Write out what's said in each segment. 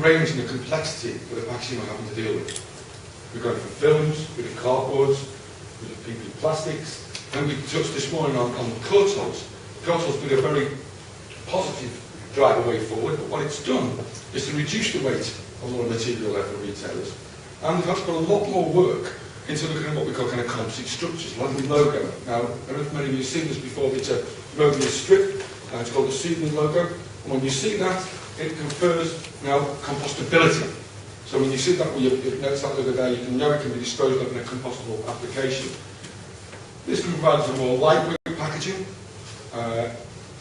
range in the complexity of the packaging we're having to deal with. We're going from films, we've got cardboards, we've got PP plastics, and we touched this morning on cartons. Cartons been a very positive driver way forward, but what it's done is to reduce the weight of a lot of material there for retailers. And we've had to put a lot more work into looking at what we call kind of composite structures, like the logo. Now, I don't know if many of you have seen this before, but it's a Rhodium strip, and it's called the seedling logo. And when you see that, it confers now compostability. So when you see that, you notice that logo there, you can know it can be disposed of in a compostable application. This provides a more lightweight packaging.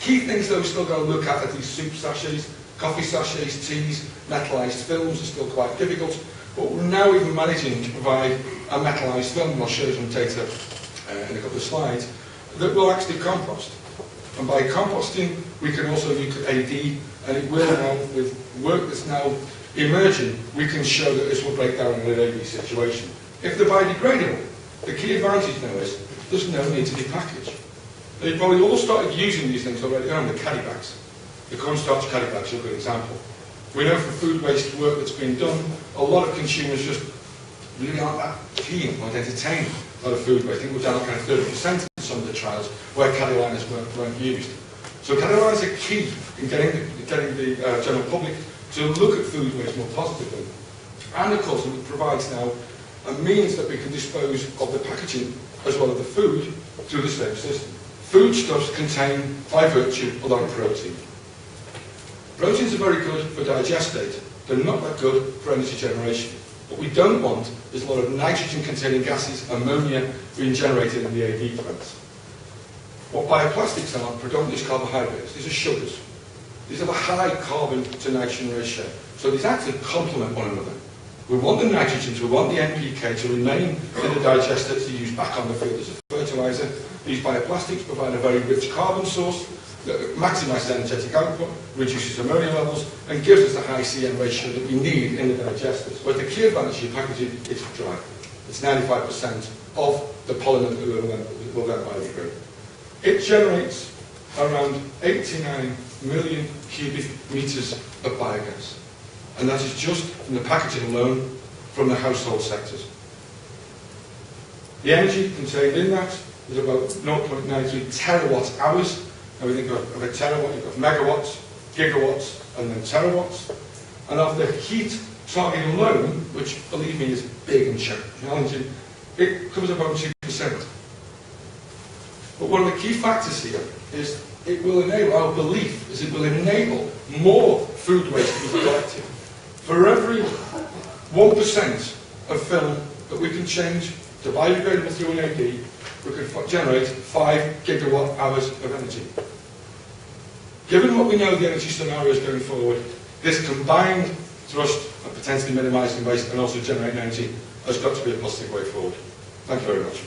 Key things that we're still going to look at are these soup sachets, coffee sachets, teas, metallised films are still quite difficult, but we're now even managing to provide a metallised film, and I'll show you some data in a couple of slides, that will actually compost. And by composting, we can also look at edie, and it will now, with work that's now emerging, we can show that this will break down in an edie situation. If they're biodegradable, the key advantage now is there's no need to be packaged. They've probably all started using these things already on the caddy bags. The cornstarch caddy bags are a good example. We know from food waste work that's been done, a lot of consumers just really aren't that keen or entertained by the food waste. I think we're down kind of 30% in some of the trials where caddy liners weren't used. So caddy liners are key in getting the general public to look at food waste more positively. And of course, it provides now a means that we can dispose of the packaging as well as the food through the same system. Foodstuffs contain, by virtue, a lot of protein. Proteins are very good for digestate. They're not that good for energy generation. What we don't want is a lot of nitrogen-containing gases, ammonia, being generated in the AD plants. What bioplastics are, predominantly carbohydrates. These are sugars. These have a high carbon to nitrogen ratio. So these actually complement one another. We want the nitrogens, we want the NPK to remain in the digestates to use back on the field as a fertilizer. These bioplastics provide a very rich carbon source that maximises energetic output, reduces ammonia levels, and gives us the high CN ratio that we need in the digesters. But the key advantage of your packaging is dry. It's 95% of the polymer that will then biodegrade. It generates around 89 million cubic metres of biogas. And that is just from the packaging alone from the household sectors. The energy contained in that is about 0.93 terawatt hours. Now we think of a terawatt, you've got megawatts, gigawatts, and then terawatts. And of the heat target alone, which believe me is big and challenging, it covers about 2%. But one of the key factors here is it will enable, our belief is it will enable more food waste to be collected. For every 1% of film that we can change to biodegradable through an AD, we could generate 5 gigawatt hours of energy. Given what we know the energy scenarios going forward, this combined thrust of potentially minimising waste and also generating energy has got to be a positive way forward. Thank you very much.